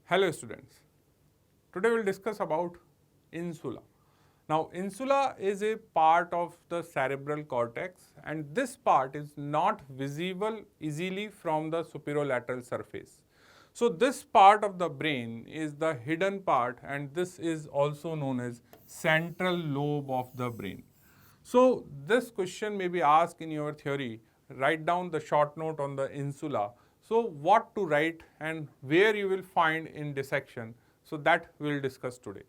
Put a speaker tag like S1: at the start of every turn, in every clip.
S1: Hello students, today we will discuss about insula. Now insula is a part of the cerebral cortex and this part is not visible easily from the superolateral surface. So this part of the brain is the hidden part and this is also known as central lobe of the brain. So this question may be asked in your theory, write down the short note on the insula. So what to write and where you will find in dissection, so that we will discuss today.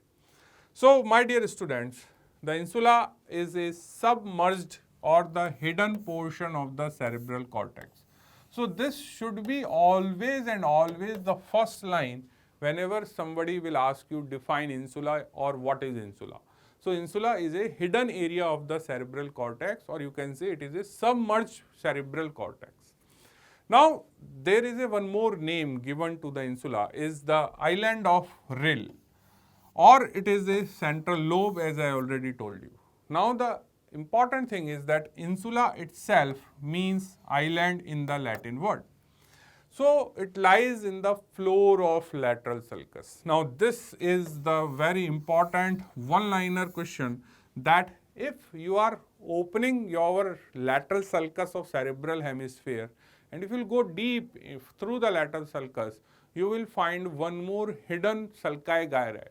S1: So my dear students, the insula is a submerged or the hidden portion of the cerebral cortex. So this should be always and always the first line whenever somebody will ask you define insula or what is insula. So insula is a hidden area of the cerebral cortex, or you can say it is a submerged cerebral cortex. Now there is a one more name given to the insula is the island of Reil, or it is a central lobe, as I already told you. Now the important thing is that insula itself means island in the Latin word. So it lies in the floor of lateral sulcus. Now this is the very important one-liner question, that if you are opening your lateral sulcus of cerebral hemisphere and if you go deep through the lateral sulcus, you will find one more hidden sulci gyri.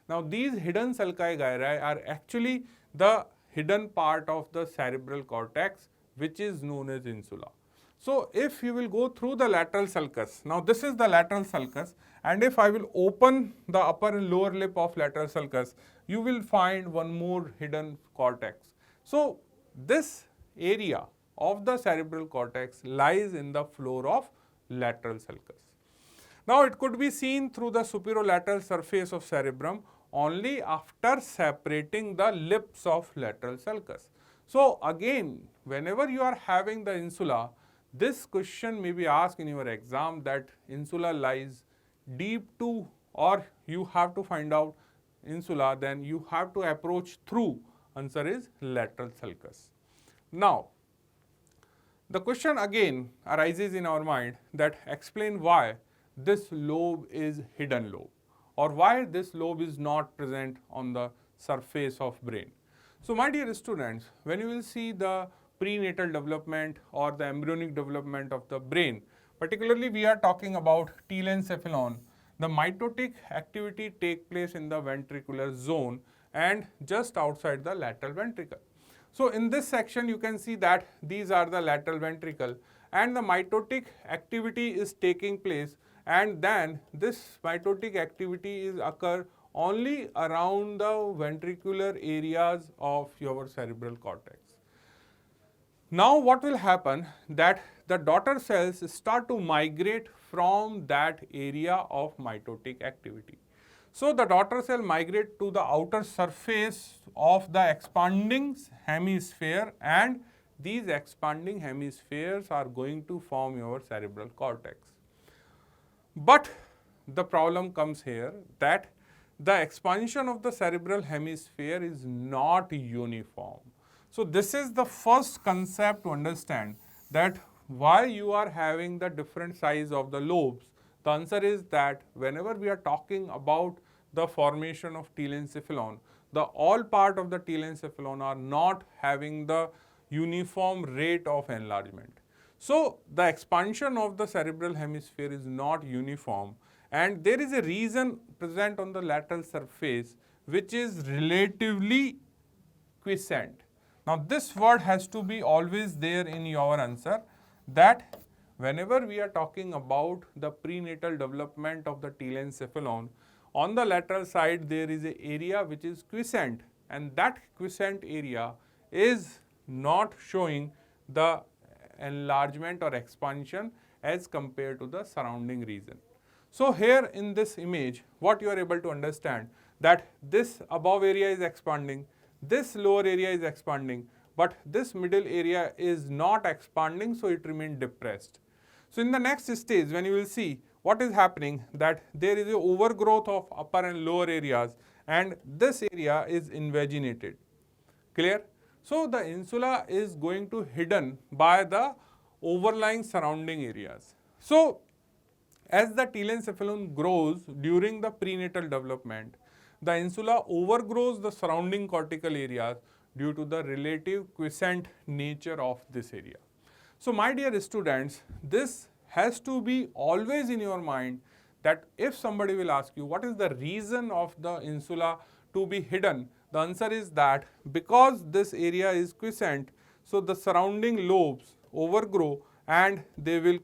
S1: Now these hidden sulci gyri are actually the hidden part of the cerebral cortex, which is known as insula. So if you will go through the lateral sulcus, now this is the lateral sulcus, and if I will open the upper and lower lip of lateral sulcus, you will find one more hidden cortex. So this area of the cerebral cortex lies in the floor of lateral sulcus. Now it could be seen through the superolateral surface of cerebrum only after separating the lips of lateral sulcus. So again, whenever you are having the insula, this question may be asked in your exam, that insula lies deep to, or you have to find out insula, then you have to approach through, answer is lateral sulcus. Now the question again arises in our mind, that explain why this lobe is hidden lobe, or why this lobe is not present on the surface of brain. So my dear students, when you will see the prenatal development or the embryonic development of the brain, particularly we are talking about telencephalon, the mitotic activity take place in the ventricular zone and just outside the lateral ventricle. So in this section you can see that these are the lateral ventricle and the mitotic activity is taking place, and then this mitotic activity is occur only around the ventricular areas of your cerebral cortex. Now what will happen, that the daughter cells start to migrate from that area of mitotic activity. So the daughter cell migrate to the outer surface of the expanding hemisphere, and these expanding hemispheres are going to form your cerebral cortex. But the problem comes here, that the expansion of the cerebral hemisphere is not uniform. So this is the first concept to understand, that why you are having the different size of the lobes. The answer is that whenever we are talking about the formation of telencephalon, the all part of the telencephalon are not having the uniform rate of enlargement. So the expansion of the cerebral hemisphere is not uniform, and there is a region present on the lateral surface which is relatively quiescent. Now this word has to be always there in your answer, that whenever we are talking about the prenatal development of the telencephalon, on the lateral side there is an area which is quiescent, and that quiescent area is not showing the enlargement or expansion as compared to the surrounding region. So here in this image, what you are able to understand, that this above area is expanding, this lower area is expanding, but this middle area is not expanding, so it remains depressed. So in the next stage, when you will see what is happening, that there is an overgrowth of upper and lower areas, and this area is invaginated. Clear? So the insula is going to hidden by the overlying surrounding areas. So as the telencephalon grows during the prenatal development, the insula overgrows the surrounding cortical areas due to the relative quiescent nature of this area. So my dear students, this has to be always in your mind that if somebody will ask you what is the reason of the insula to be hidden, the answer is that because this area is quiescent, so the surrounding lobes overgrow and they will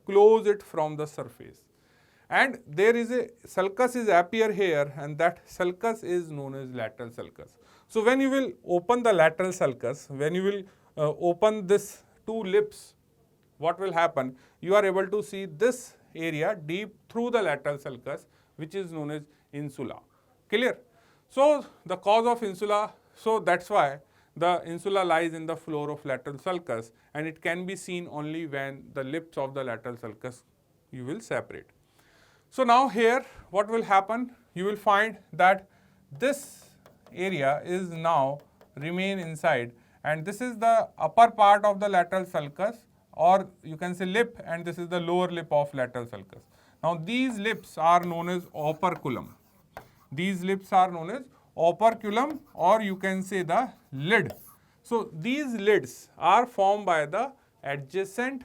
S1: close it from the surface. And there is a sulcus is appear here, and that sulcus is known as lateral sulcus. So when you will open the lateral sulcus, when you will open this two lips, what will happen? You are able to see this area deep through the lateral sulcus, which is known as insula. Clear? So the cause of insula, so that's why the insula lies in the floor of lateral sulcus, and it can be seen only when the lips of the lateral sulcus you will separate. So now here what will happen? You will find that this area is now remain inside, and this is the upper part of the lateral sulcus, or you can say lip, and this is the lower lip of lateral sulcus. Now these lips are known as operculum. These lips are known as operculum, or you can say the lid. So these lids are formed by the adjacent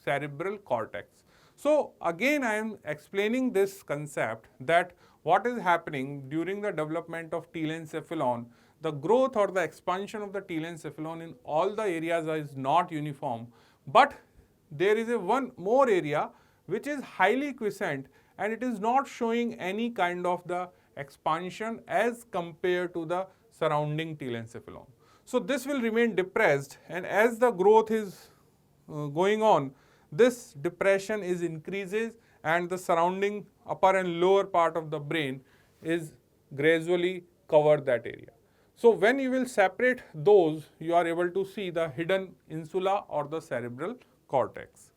S1: cerebral cortex. So again I am explaining this concept that what is happening during the development of telencephalon, the growth or the expansion of the telencephalon in all the areas is not uniform, but there is a one more area which is highly quiescent, and it is not showing any kind of the expansion as compared to the surrounding telencephalon. So this will remain depressed, and as the growth is going on, this depression is increases, and the surrounding upper and lower part of the brain is gradually cover that area. So when you will separate those, you are able to see the hidden insula or the cerebral cortex.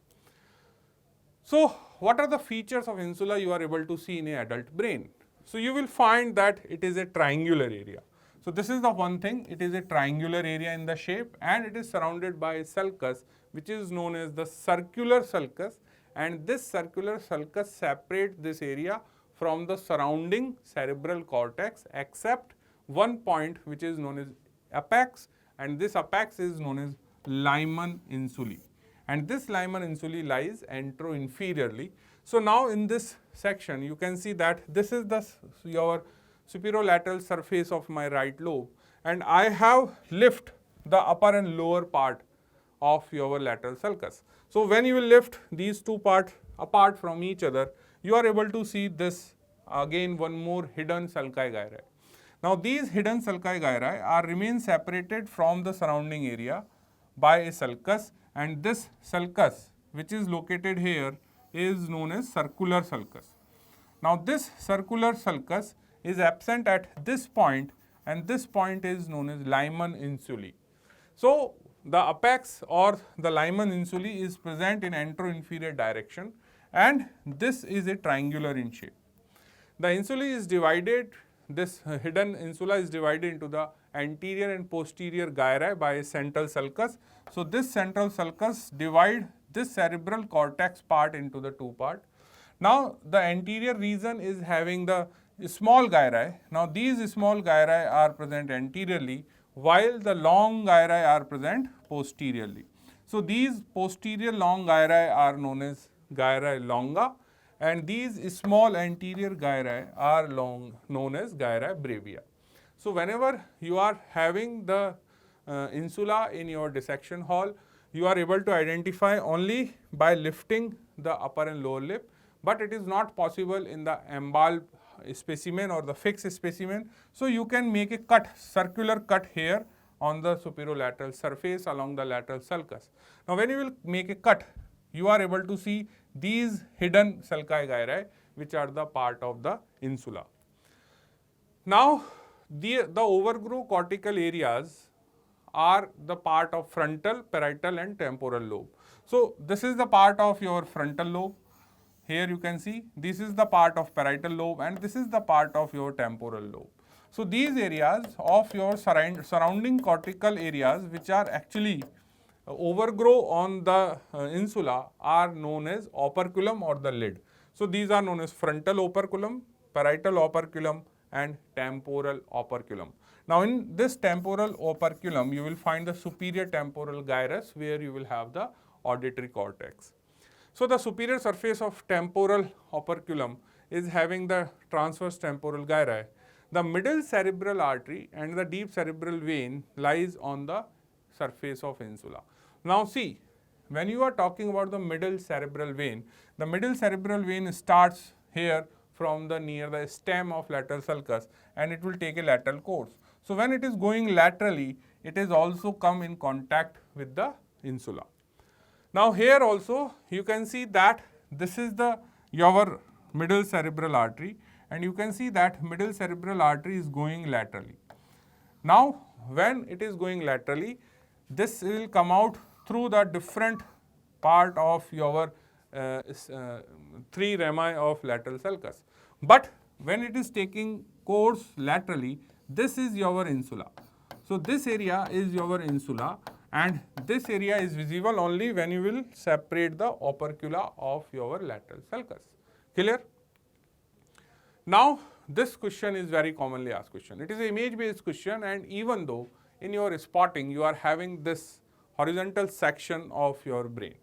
S1: So what are the features of insula you are able to see in an adult brain? So you will find that it is a triangular area. So this is the one thing, it is a triangular area in the shape, and it is surrounded by a sulcus which is known as the circular sulcus, and this circular sulcus separates this area from the surrounding cerebral cortex except one point which is known as apex, and this apex is known as limen insulae, and this limen insulae lies anteroinferiorly. So now in this section you can see that this is the your superolateral surface of my right lobe, and I have lift the upper and lower part of your lateral sulcus. So when you will lift these two parts apart from each other, you are able to see this again one more hidden sulci gyri. Now these hidden sulci gyri are remain separated from the surrounding area by a sulcus, and this sulcus which is located here is known as circular sulcus. Now this circular sulcus is absent at this point, and this point is known as limen insulae. So the apex or the limen insulae is present in anteroinferior direction, and this is a triangular in shape. The insulae is divided, this hidden insula is divided into the anterior and posterior gyri by a central sulcus. So this central sulcus divide this cerebral cortex part into the two parts. Now the anterior region is having the small gyri. Now these small gyri are present anteriorly, while the long gyri are present posteriorly. So these posterior long gyri are known as gyri longa, and these small anterior gyri are known as gyri brevia. So whenever you are having the insula in your dissection hall, you are able to identify only by lifting the upper and lower lip, but it is not possible in the emballed specimen or the fixed specimen. So you can make a cut, circular cut here on the superolateral surface along the lateral sulcus. Now when you will make a cut, you are able to see these hidden sulci gyri which are the part of the insula. Now the overgrow cortical areas are the part of frontal, parietal and temporal lobe. So this is the part of your frontal lobe. Here you can see this is the part of parietal lobe, and this is the part of your temporal lobe. So these areas of your surrounding cortical areas which are actually overgrow on the insula are known as operculum or the lid. So these are known as frontal operculum, parietal operculum and temporal operculum. Now in this temporal operculum, you will find the superior temporal gyrus where you will have the auditory cortex. So the superior surface of temporal operculum is having the transverse temporal gyri. The middle cerebral artery and the deep cerebral vein lies on the surface of insula. Now see, when you are talking about the middle cerebral vein starts here from the near the stem of lateral sulcus and it will take a lateral course. So when it is going laterally, it is also come in contact with the insula. Now here also you can see that this is your middle cerebral artery and you can see that middle cerebral artery is going laterally. Now when it is going laterally, this will come out through the different part of your three rami of lateral sulcus. But when it is taking course laterally, this is your insula. So this area is your insula and this area is visible only when you will separate the opercula of your lateral sulcus. Clear? Now this question is very commonly asked question. It is an image based question and even though in your spotting you are having this horizontal section of your brain.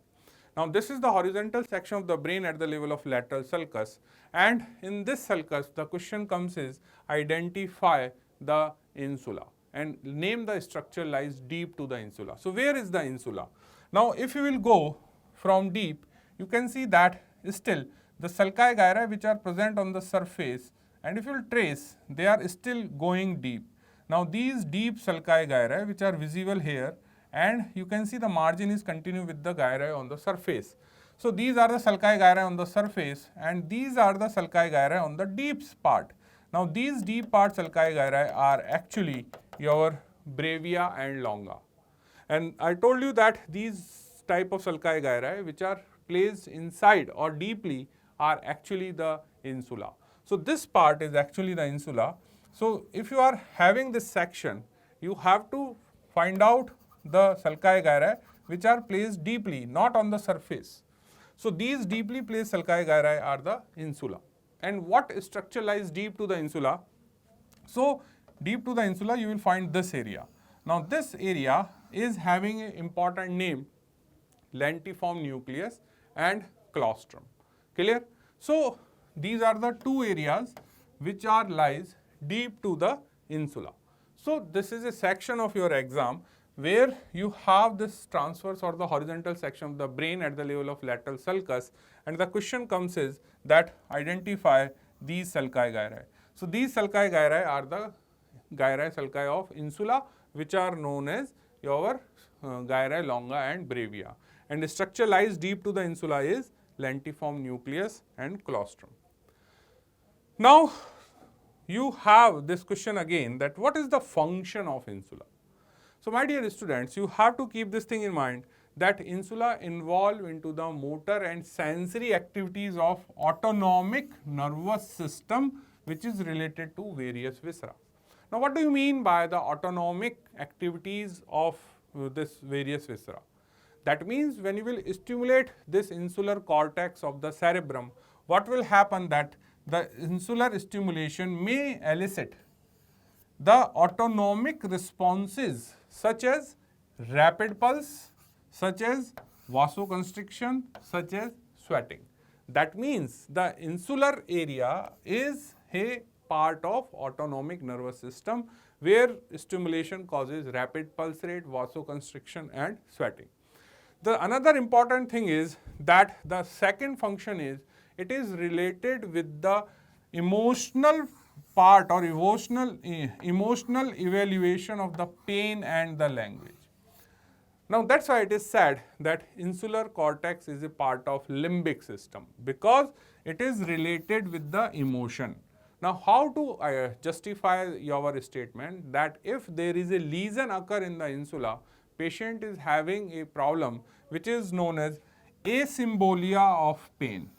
S1: Now this is the horizontal section of the brain at the level of lateral sulcus and in this sulcus the question comes is identify the insula and name the structure lies deep to the insula. So where is the insula? Now if you will go from deep, you can see that still the sulci gyri which are present on the surface and if you will trace, they are still going deep. Now these deep sulci gyri which are visible here and you can see the margin is continue with the gyri on the surface. So these are the sulci gyri on the surface and these are the sulci gyri on the deep part. Now these deep part sulci gyri are actually your brevia and longa. And I told you that these type of sulci gyri which are placed inside or deeply are actually the insula. So this part is actually the insula. So if you are having this section, you have to find out the sulci gyri which are placed deeply, not on the surface. So these deeply placed sulci gyri are the insula. And what structure lies deep to the insula? So deep to the insula you will find this area. Now this area is having an important name, lentiform nucleus and claustrum. Clear? So these are the two areas which are lies deep to the insula. So this is a section of your exam where you have this transverse or the horizontal section of the brain at the level of lateral sulcus and the question comes is that identify these sulci gyri. So these sulci gyri are the gyri sulci of insula which are known as your gyri longa and brevia and the structure lies deep to the insula is lentiform nucleus and claustrum. Now you have this question again that what is the function of insula? So my dear students, you have to keep this thing in mind that insula involve into the motor and sensory activities of autonomic nervous system which is related to various viscera. Now what do you mean by the autonomic activities of this various viscera? That means when you will stimulate this insular cortex of the cerebrum, what will happen that the insular stimulation may elicit the autonomic responses such as rapid pulse, such as vasoconstriction, such as sweating. That means the insular area is a part of autonomic nervous system where stimulation causes rapid pulse rate, vasoconstriction and sweating. The another important thing is that the second function is it is related with the emotional part or emotional evaluation of the pain and the language. Now that's why it is said that insular cortex is a part of limbic system because it is related with the emotion. Now how to justify your statement that if there is a lesion occur in the insula, patient is having a problem which is known as asymbolia of pain.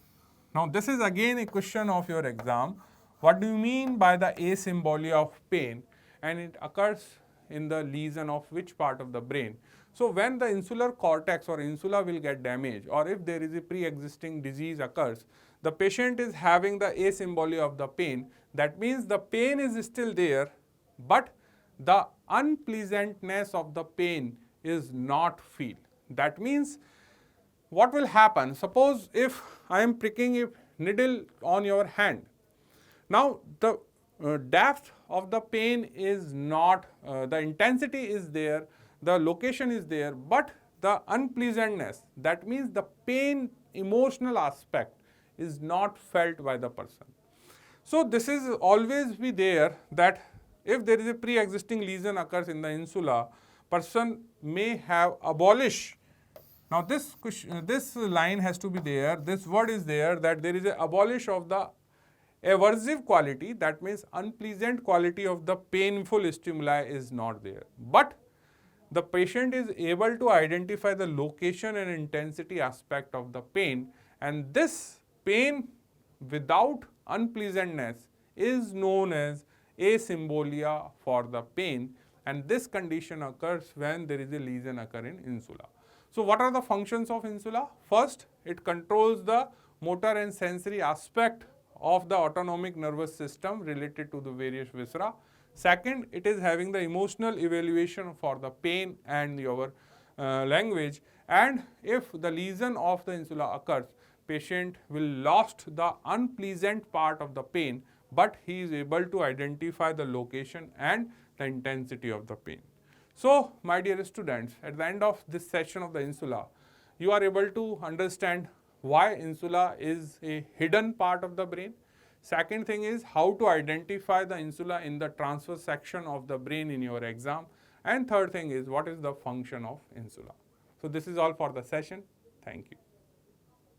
S1: Now this is again a question of your exam. What do you mean by the asymbolia of pain and it occurs in the lesion of which part of the brain? So when the insular cortex or insula will get damaged or if there is a pre-existing disease occurs, the patient is having the asymbole of the pain. That means the pain is still there, but the unpleasantness of the pain is not feel. That means what will happen? Suppose if I am pricking a needle on your hand. Now the depth of the pain is not, the intensity is there, the location is there, but the unpleasantness, that means the pain emotional aspect is not felt by the person. So this is always be there that if there is a pre-existing lesion occurs in the insula, person may have abolish. Now this line has to be there, this word is there, that there is a abolish of the aversive quality, that means unpleasant quality of the painful stimuli is not there. But the patient is able to identify the location and intensity aspect of the pain, and this pain without unpleasantness is known as asymbolia for the pain, and this condition occurs when there is a lesion occur in insula. So what are the functions of insula? First, it controls the motor and sensory aspect of the autonomic nervous system related to the various viscera. Second, it is having the emotional evaluation for the pain and your language. And if the lesion of the insula occurs, patient will lost the unpleasant part of the pain, but he is able to identify the location and the intensity of the pain. So, my dear students, at the end of this session of the insula, you are able to understand why insula is a hidden part of the brain. Second thing is how to identify the insula in the transverse section of the brain in your exam. And third thing is what is the function of insula. So this is all for the session. Thank you.